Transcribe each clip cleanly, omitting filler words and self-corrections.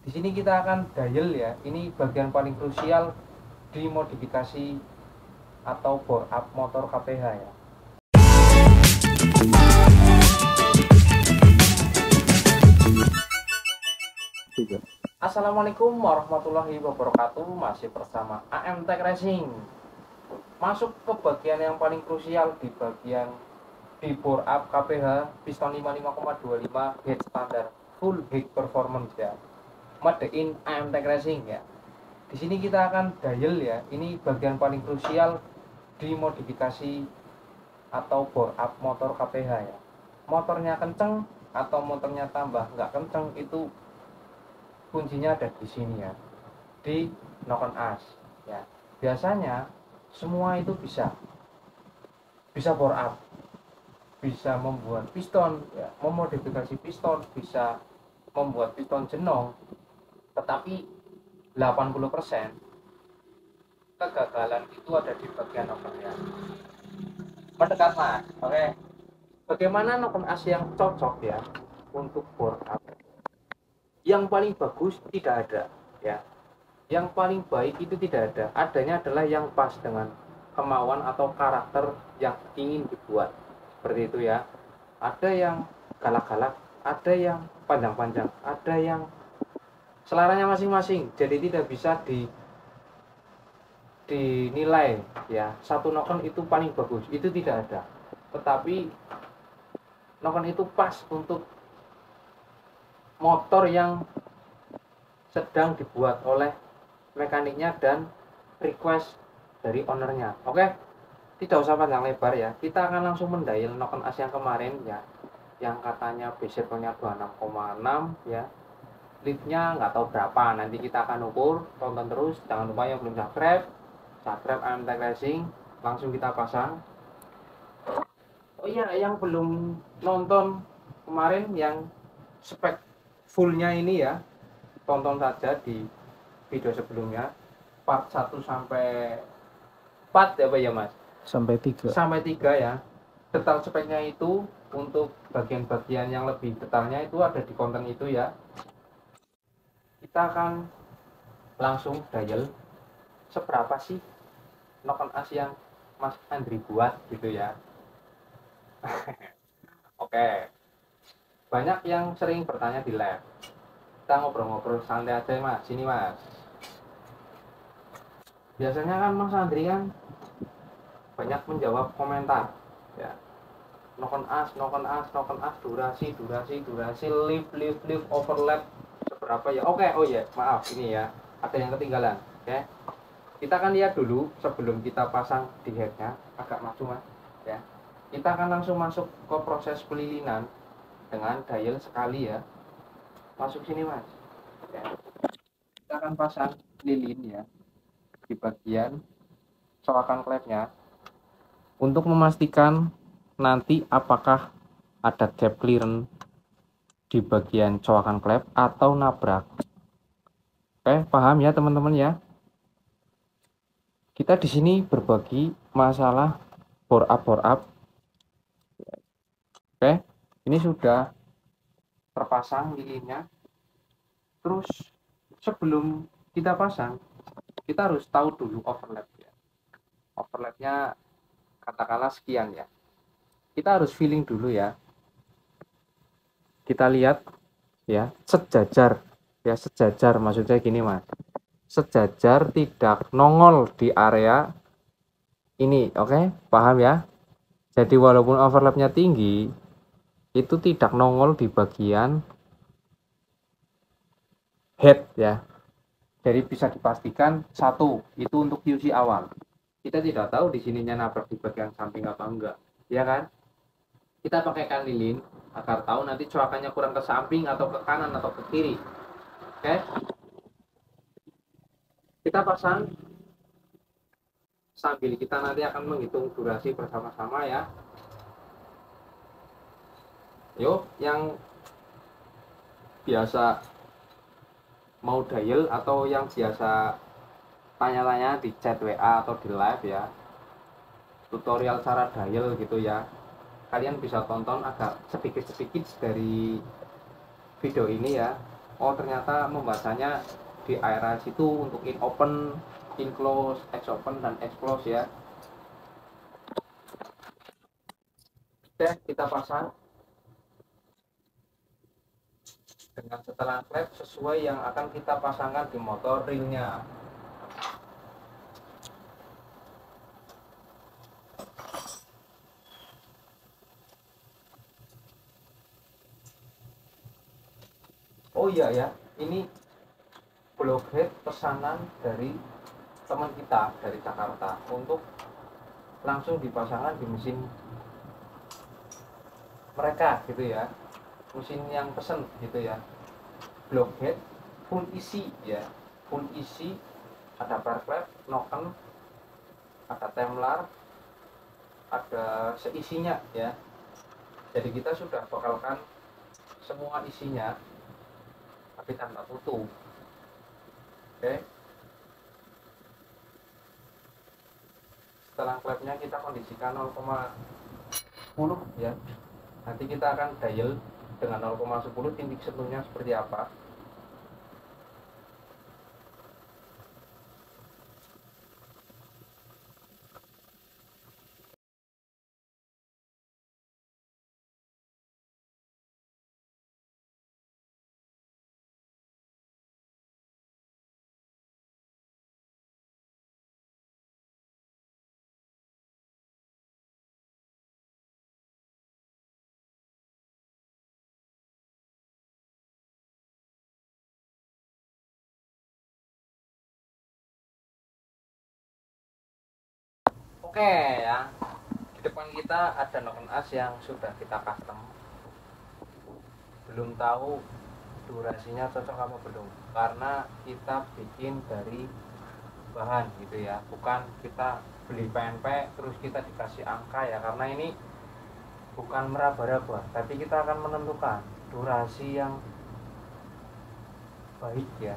Di sini kita akan dial ya. Ini bagian paling krusial di modifikasi atau bore up motor KPH ya. Assalamualaikum warahmatullahi wabarakatuh. Masih bersama AM Tech Racing. Masuk ke bagian yang paling krusial di bagian di bore up KPH piston 55,25 head standar full head performance ya. Made in AM Tech Racing ya. Di sini kita akan dial ya. Ini bagian paling krusial di modifikasi atau bore up motor KPH ya. Motornya kenceng atau motornya tambah nggak kenceng, itu kuncinya ada di sini ya, di knock on as ya. Biasanya semua itu bisa bore up, bisa membuat piston ya, memodifikasi piston, bisa membuat piston jenong, tetapi 80% kegagalan itu ada di bagian knock on as. Mendekat mas, oke. Bagaimana knock on as yang cocok ya untuk bore up? Yang paling bagus tidak ada ya, yang paling baik itu tidak ada, adanya adalah yang pas dengan kemauan atau karakter yang ingin dibuat, seperti itu ya. Ada yang galak-galak, ada yang panjang-panjang, ada yang selaranya masing-masing, jadi tidak bisa dinilai ya satu nokon itu paling bagus, itu tidak ada. Tetapi nokon itu pas untuk motor yang sedang dibuat oleh mekaniknya dan request dari ownernya. Oke, tidak usah panjang lebar ya, kita akan langsung mendial knock on as yang kemarin ya, yang katanya BCP-nya 26,6 ya. Liftnya nggak tahu berapa, nanti kita akan ukur. Tonton terus, jangan lupa yang belum subscribe AM Tech Racing, langsung kita pasang. Oh iya, yang belum nonton kemarin yang spek fullnya ini ya, tonton saja di video sebelumnya, part 1 sampai 4 ya Pak ya Mas? Sampai 3. Sampai 3 ya. Detail speknya itu, untuk bagian-bagian yang lebih detailnya itu ada di konten itu ya. Kita akan langsung dial seberapa sih knock on as yang Mas Andri buat gitu ya. Oke, banyak yang sering bertanya di live. Kita ngobrol-ngobrol santai aja Mas, sini Mas. Biasanya kan Mas Andri kan banyak menjawab komentar ya, knock on as, durasi, lift, overlap seberapa ya. Oke, oh ya, maaf ini ya, ada yang ketinggalan. Oke, kita akan lihat dulu sebelum kita pasang di headnya. Agak maju Mas ya. Kita akan langsung masuk ke proses pelilinan dengan dial sekali ya. Masuk sini Mas ya. Kita akan pasang lilin ya di bagian coakan klepnya untuk memastikan nanti apakah ada gap clearance di bagian coakan klep atau nabrak. Oke, paham ya teman-teman ya. Kita di sini berbagi masalah bore up. Oke, ini sudah terpasang lilinnya. Terus sebelum kita pasang, kita harus tahu dulu overlap ya. Overlapnya katakanlah sekian ya. Kita harus feeling dulu ya. Kita lihat ya, sejajar ya, sejajar maksudnya gini Mas. Sejajar, tidak nongol di area ini. Oke, paham ya? Jadi walaupun overlapnya tinggi, itu tidak nongol di bagian head ya. Jadi bisa dipastikan satu, itu untuk QC awal. Kita tidak tahu di sininya nabrak di bagian samping apa enggak, ya kan? Kita pakaikan lilin agar tahu nanti coakannya kurang ke samping atau ke kanan atau ke kiri. Oke? Kita pasang sambil kita nanti akan menghitung durasi bersama-sama ya. Yuk, yang biasa mau dial atau yang biasa tanya-tanya di chat WA atau di live ya, tutorial cara dial gitu ya, kalian bisa tonton agak sedikit-sedikit dari video ini ya. oh ternyata membahasanya di area situ untuk in open, in close, X open dan X close ya. Oke, kita pasang dengan setelan klep sesuai yang akan kita pasangkan di motor ringnya. Oh iya ya, ini blockhead pesanan dari teman kita dari Jakarta untuk langsung dipasangkan di mesin mereka gitu ya, mesin yang pesen gitu ya. Blockhead full isi ya, full isi, ada perklep, noken, ada temlar, ada seisinya ya. Jadi kita sudah bekalkan semua isinya tapi tanpa tutup. Oke, setelah klepnya kita kondisikan 0,10 ya. Nanti kita akan dial dengan 0,10 titik sentuhnya seperti apa. Oke ya, di depan kita ada noken as yang sudah kita custom. Belum tahu durasinya cocok apa belum, karena kita bikin dari bahan gitu ya, bukan kita beli PNP terus kita dikasih angka ya, karena ini bukan meraba-raba, tapi kita akan menentukan durasi yang baik ya,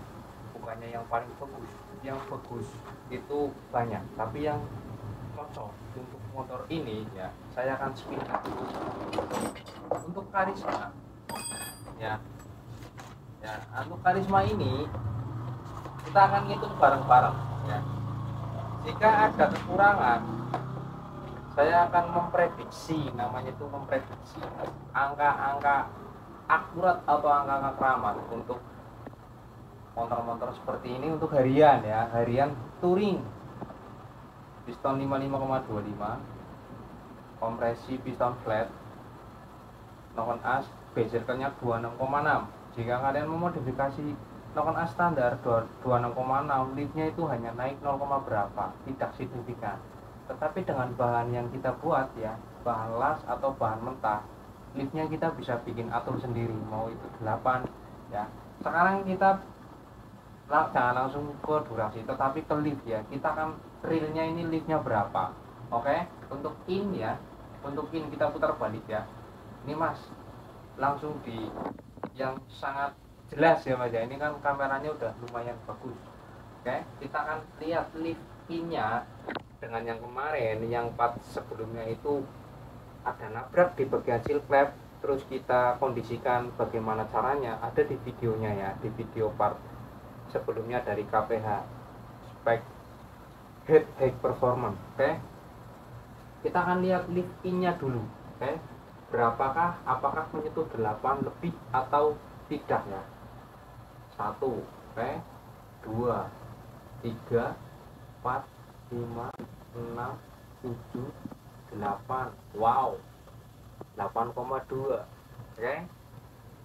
bukannya yang paling bagus. Yang bagus itu banyak, tapi yang cocok untuk motor ini ya saya akan spin. Untuk karisma ya, untuk karisma ini kita akan ngitung bareng-bareng ya. Jika ada kekurangan, saya akan memprediksi, namanya itu memprediksi angka-angka akurat atau angka-angka keramat untuk motor-motor seperti ini untuk harian ya, harian touring. Piston 55,25, kompresi piston flat, noken as bezelnya 26,6. Jika kalian memodifikasi noken as standar 26,6, liftnya itu hanya naik 0, berapa, tidak signifikan. Tetapi dengan bahan yang kita buat ya, bahan las atau bahan mentah, liftnya kita bisa bikin atur sendiri, mau itu 8 ya. Sekarang kita jangan langsung ke durasi, tetapi ke lift ya. Kita kan realnya ini liftnya berapa. Oke, untuk in ya, untuk in kita putar balik ya. Ini mas, langsung di yang sangat jelas ya mas ya. Ini kan kameranya udah lumayan bagus. Oke, kita akan lihat lift innya dengan yang kemarin, yang part sebelumnya itu ada nabrak di bagian seal klep. Terus kita kondisikan bagaimana caranya, ada di videonya ya, di video part sebelumnya dari KPH spek head high performance. Oke, kita akan lihat lift in-nya dulu. Oke, berapakah, apakah menyentuh 8 lebih atau tidak ya. 1, oke, 2, 3, 4, 5, 6, 7, 8. Wow, 8,2. Oke,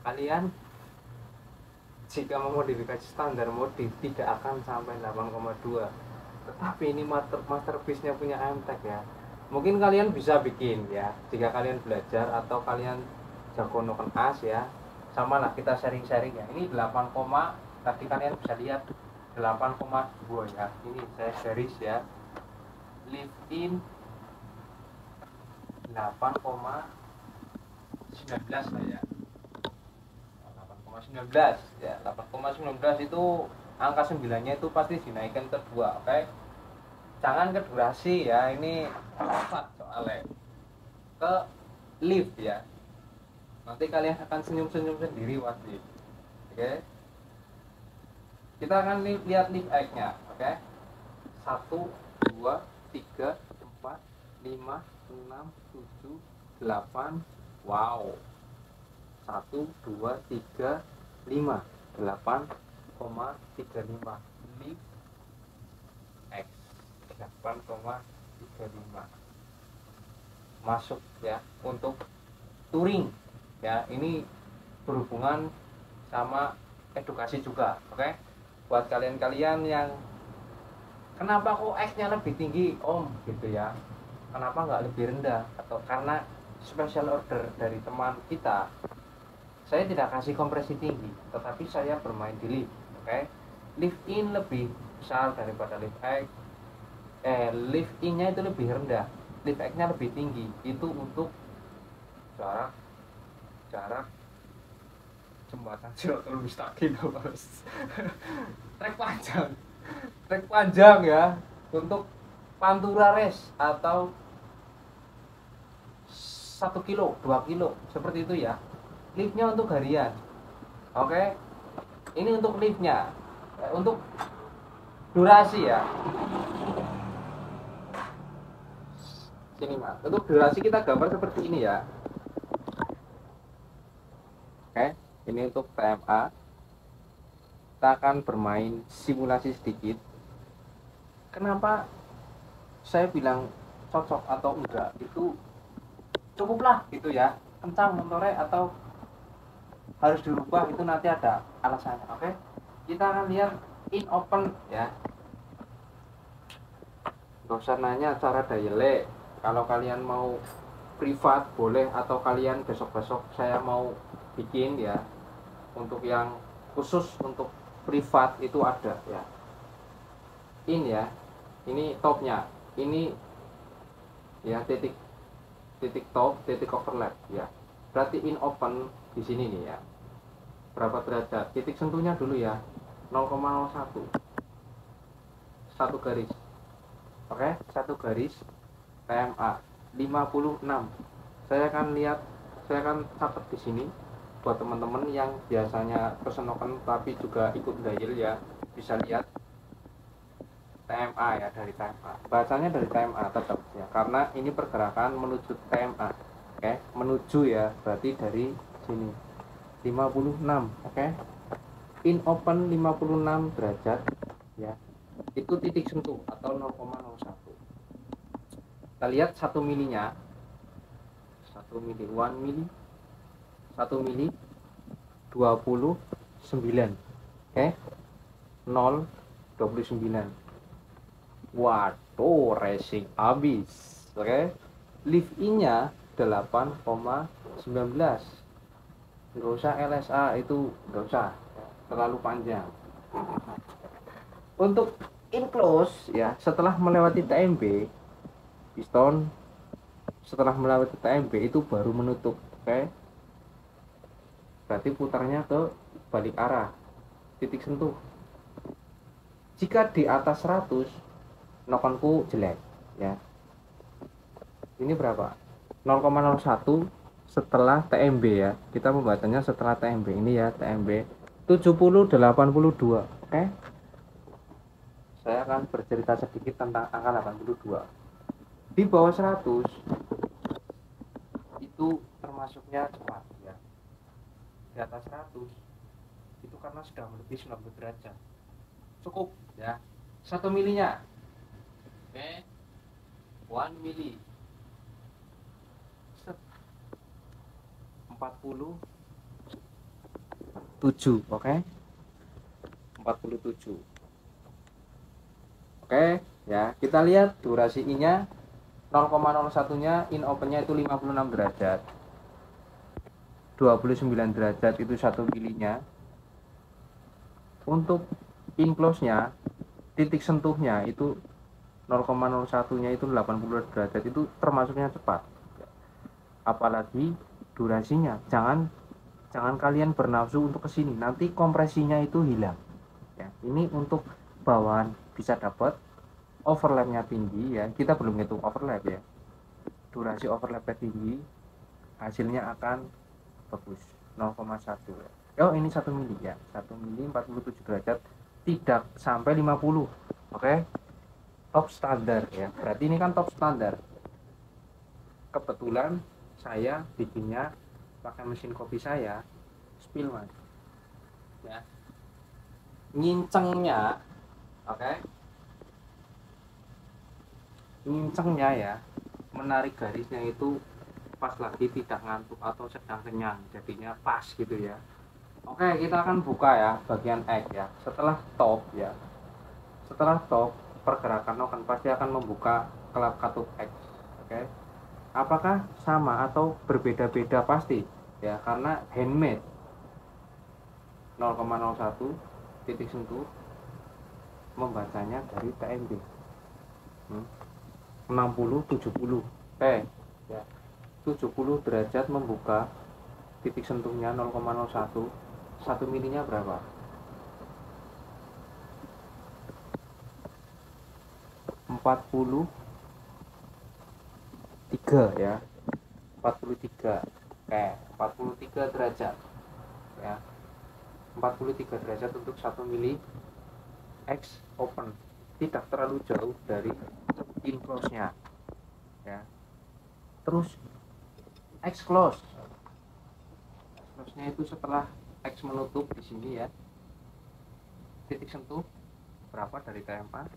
kalian jika memodifikasi standar modif tidak akan sampai 8,2. Tetapi ini masterpiece-nya punya AMTEK ya. Mungkin kalian bisa bikin ya, jika kalian belajar atau kalian jago noken as ya. Sama lah, kita sharing-sharing ya. Ini 8, tadi kalian bisa lihat 8,2 ya. Ini saya series ya. Lift in 8,19 lah ya. 8,19 ya, 8,19 itu angka 9-nya itu pasti dinaikkan ke 2. Oke, jangan ke durasi ya, ini lompat soalnya ke lift ya, nanti kalian akan senyum-senyum sendiri pasti. Oke, Kita akan lihat lift X-nya, oke? 1, 2, 3, 4, 5, 6, 7, 8. Wow. 1, 2, 3, 5. 8,35 lift X. 8,35 masuk ya untuk touring ya. Ini berhubungan sama edukasi juga, oke? Buat kalian-kalian yang kenapa kok X-nya lebih tinggi om gitu ya, kenapa nggak lebih rendah, atau karena special order dari teman kita, saya tidak kasih kompresi tinggi tetapi saya bermain di lift, oke? Lift in lebih besar daripada lift X, lift in nya itu lebih rendah, lift X nya lebih tinggi. Itu untuk jarak jembatan Siratul Mustaqim bos. trek panjang ya, untuk Pantura Race atau 1 kilo 2 kilo seperti itu ya. Liftnya untuk harian, oke? Ini untuk liftnya. Untuk durasi ya, sini mas, untuk durasi kita gambar seperti ini ya, oke? Ini untuk TMA. Kita akan bermain simulasi sedikit. Kenapa saya bilang cocok atau enggak, itu cukuplah gitu ya, kencang motornya atau harus dirubah itu nanti ada alasannya, oke? Kita akan lihat in open ya. Gak usah nanya cara dialek. Kalau kalian mau privat boleh, atau kalian besok-besok saya mau bikin ya, untuk yang khusus untuk privat itu ada ya. In ya, ini topnya, ini ya titik top, titik overlap ya. Berarti in open di sini nih ya. Berapa derajat? Titik sentuhnya dulu ya. 0,01. Satu garis. Oke, satu garis TMA 56. Saya akan catat di sini buat teman-teman yang biasanya pesenokan tapi juga ikut dial ya, bisa lihat TMA ya, dari TMA. Bacanya dari TMA tetap ya, karena ini pergerakan menuju TMA. Oke, menuju ya, berarti dari sini 56, oke? In open 56 derajat ya. Itu titik sentuh atau 0,01. Kita lihat 1 milinya. 1 mili, 1 mili. 1 mili 29. Oke? 0,29. Waduh, racing habis. Oke? Lift in-nya 8,19. Nggak usah LSA, itu nggak usah, terlalu panjang. Untuk in close ya, setelah melewati TMB, piston setelah melewati TMB itu baru menutup, oke? Berarti putarnya ke balik arah, titik sentuh. Jika di atas 100, nokonku jelek ya. Ini berapa? 0,01 setelah TMB ya. Kita membacanya setelah TMB. Ini ya TMB 7082, oke? Saya akan bercerita sedikit tentang angka 82. Di bawah 100 itu termasuknya cepat ya. Di atas 100 itu karena sudah melebihi 90 derajat. Cukup ya. 1 milinya. Oke. 1 mili. 47, oke? 47. Oke, ya. Kita lihat durasi I-nya 0,01-nya in open-nya itu 56 derajat. 29 derajat itu 1 milinya. Untuk in close-nya, titik sentuhnya itu 0,01-nya itu 80 derajat, itu termasuknya cepat. Apalagi durasinya, jangan kalian bernafsu untuk kesini, nanti kompresinya itu hilang ya. Ini untuk bawaan bisa dapat overlapnya tinggi ya, kita belum hitung overlap ya. Durasi overlapnya tinggi, hasilnya akan bagus. 0,1 ya. Oh ini 1 mili ya, 1 mili 47 derajat tidak sampai 50. Oke, top standar ya, berarti ini kan top standar. Kebetulan saya bikinnya pakai mesin kopi saya spill mas ya, ngincengnya. Oke, ngincengnya ya, menarik garisnya itu pas lagi tidak ngantuk atau sedang kenyang, jadinya pas gitu ya. Oke, kita akan buka ya bagian X ya. Setelah top ya, setelah top pergerakan noken pasti akan membuka kelab katup X. Oke, apakah sama atau berbeda-beda? Pasti ya, karena handmade. 0,01 titik sentuh membacanya dari TMB 60 70 ya, 70 derajat membuka titik sentuhnya 0,01. 1 milinya berapa? 43 ya, 43. Oke, 43 derajat ya, 43 derajat untuk 1 mili X open, tidak terlalu jauh dari in close nya ya. Terus X close, nya itu setelah X menutup di sini ya, titik sentuh berapa dari TMA?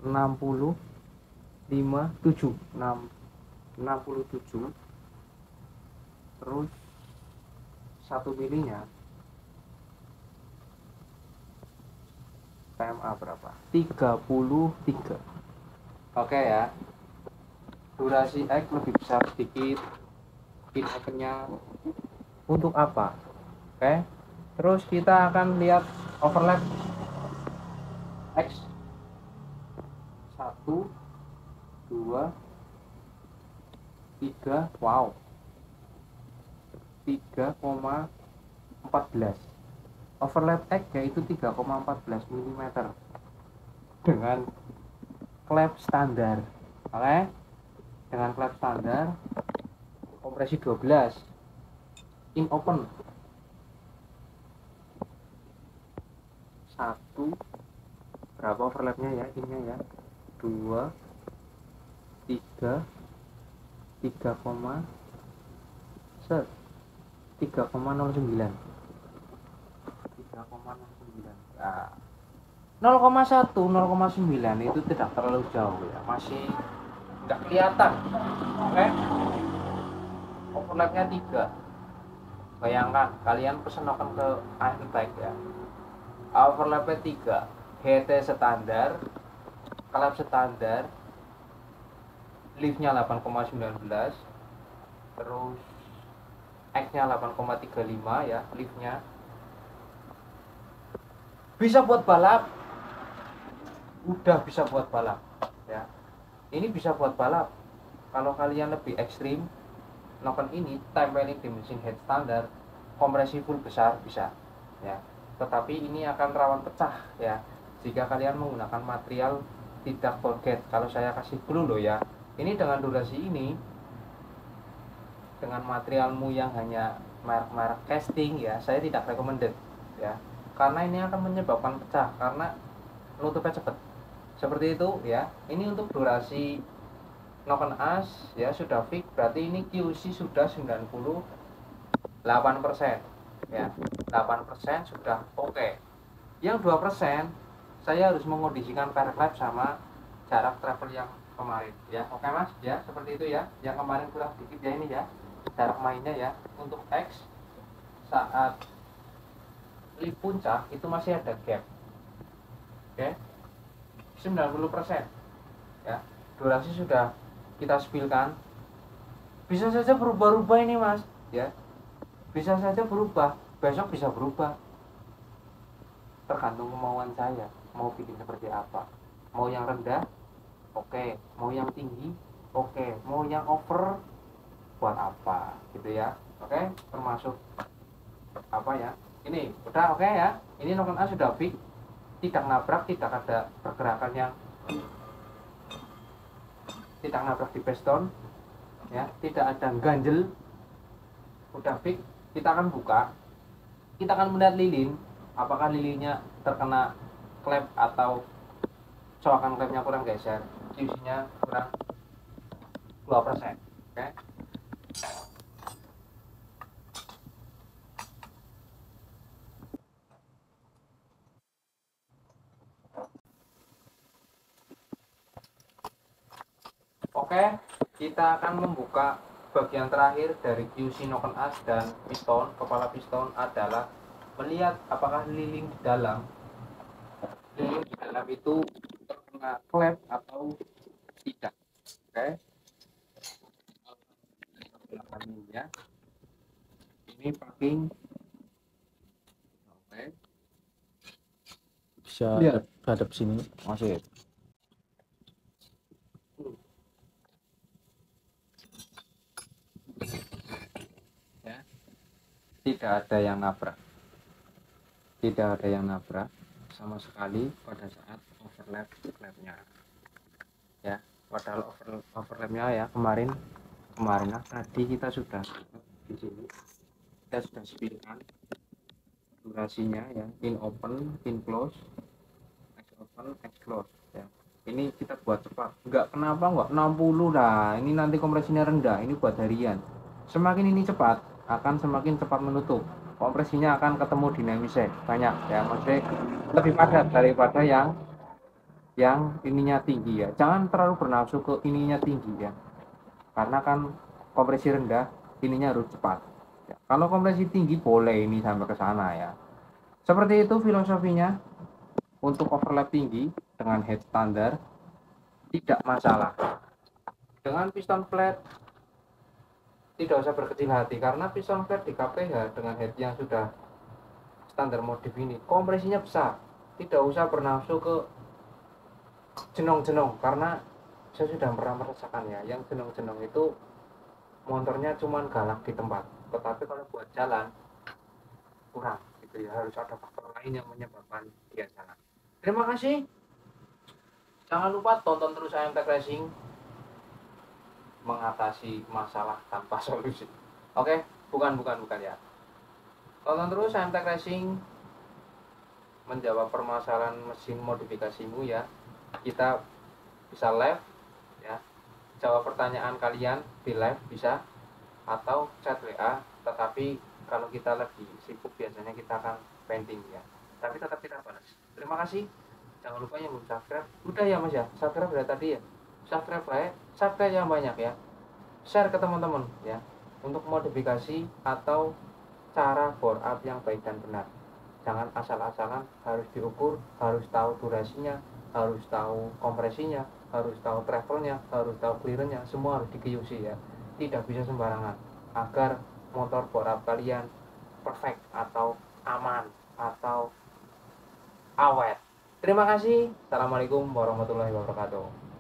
60 57 67. Terus 1 milinya TMA berapa? 33. Oke ya, durasi X lebih besar sedikit, in opennya untuk apa? Oke, terus kita akan lihat overlap X 1 2 3. Wow, 3,14. Overlap X yaitu 3,14 mm dengan klep standar. Oke, dengan klep standar kompresi 12 in open 1. Berapa overlapnya ya, innya ya? 2 3 3, 3,09. Nah, 0,1 0,9 itu tidak terlalu jauh ya, masih nggak kelihatan. Oke, overlapnya 3. Bayangkan kalian pesen noken ke AMTEK ya, overlapnya 3, HT standar, klep standar, liftnya 8,19, terus X nya 8,35 ya, liftnya bisa buat balap, udah bisa buat balap ya. Ini bisa buat balap. Kalau kalian lebih ekstrim, noken ini tempelin di mesin head standar, kompresi full besar bisa ya, tetapi ini akan rawan pecah ya jika kalian menggunakan material tidak forget. Kalau saya kasih clue loh ya, ini dengan durasi ini, dengan materialmu yang hanya merek-merek casting ya, saya tidak recommended ya, karena ini akan menyebabkan pecah karena nutupnya cepat seperti itu ya. Ini untuk durasi noken as ya sudah fix, berarti ini QC sudah 98% ya, 8% sudah oke. Yang 2% saya harus mengondisikan pair clip sama jarak travel yang kemarin ya. Oke mas ya, seperti itu ya, yang kemarin kurang sedikit ya, ini ya jarak mainnya ya. Untuk X saat lift puncak itu masih ada gap, oke, 90% ya. Durasi sudah kita spillkan, bisa saja berubah-ubah ini mas ya, bisa saja berubah, besok bisa berubah, tergantung kemauan saya mau bikin seperti apa. Mau yang rendah oke, mau yang tinggi oke, mau yang over buat apa gitu ya. Oke, termasuk apa ya, ini udah oke ya. Ini noken A sudah fix, tidak nabrak, tidak ada pergerakan yang tidak nabrak di piston ya, tidak ada ganjel, udah fix. Kita akan buka, kita akan melihat lilin, apakah lilinnya terkena klep atau coakan klepnya kurang geser, QC-nya kurang 2%. Oke. Oke, kita akan membuka bagian terakhir dari QC noken as dan piston. Kepala piston adalah melihat apakah lilin di dalam itu terkena klep atau tidak. Oke. Belakangnya ini packing. Oke. Bisa Lihat. hadap sini. Masih. Ya. Tidak ada yang nabrak. Tidak ada yang nabrak sama sekali pada saat overlap klepnya. Ya, padahal overlapnya ya kemarin lah tadi kita sudah di sini kita sudah spinkan durasinya ya, in open, in close, X open, X close ya. Ini kita buat cepat, enggak kenapa enggak 60 lah, ini nanti kompresinya rendah, ini buat harian. Semakin ini cepat akan semakin cepat menutup, kompresinya akan ketemu dinamisnya banyak ya, maksudnya lebih padat daripada yang ininya tinggi ya. Jangan terlalu bernafsu ke ininya tinggi ya, karena kan kompresi rendah ininya harus cepat ya. Kalau kompresi tinggi boleh ini sampai ke sana ya. Seperti itu filosofinya. Untuk overlap tinggi dengan head standar tidak masalah. Dengan piston flat tidak usah berkecil hati, karena piston flat di KPH dengan head yang sudah standar modif ini kompresinya besar. Tidak usah bernafsu ke jenong-jenong, karena saya sudah pernah merasakan ya, yang jenong-jenong itu motornya cuman galak di tempat, tetapi kalau buat jalan kurang gitu ya, harus ada faktor lain yang menyebabkan dia jalan. Terima kasih, jangan lupa tonton terus AMT Racing, mengatasi masalah tanpa solusi. Oke, bukan ya, tonton terus AMT Racing, menjawab permasalahan mesin modifikasimu ya. Kita bisa live ya, jawab pertanyaan kalian di live bisa, atau chat WA, tetapi kalau kita lagi sibuk biasanya kita akan pending ya, tapi tetap kita balas. Terima kasih, jangan lupa yang belum subscribe udah ya mas ya, subscribe dari tadi ya, subscribe yang banyak ya, share ke teman-teman ya, untuk modifikasi atau cara bore up yang baik dan benar. Jangan asal-asalan, harus diukur, harus tahu durasinya, harus tahu kompresinya, harus tahu travelnya, harus tahu clearance-nya, semua harus di-QC ya. Tidak bisa sembarangan, agar motor bore up kalian perfect atau aman atau awet. Terima kasih. Assalamualaikum warahmatullahi wabarakatuh.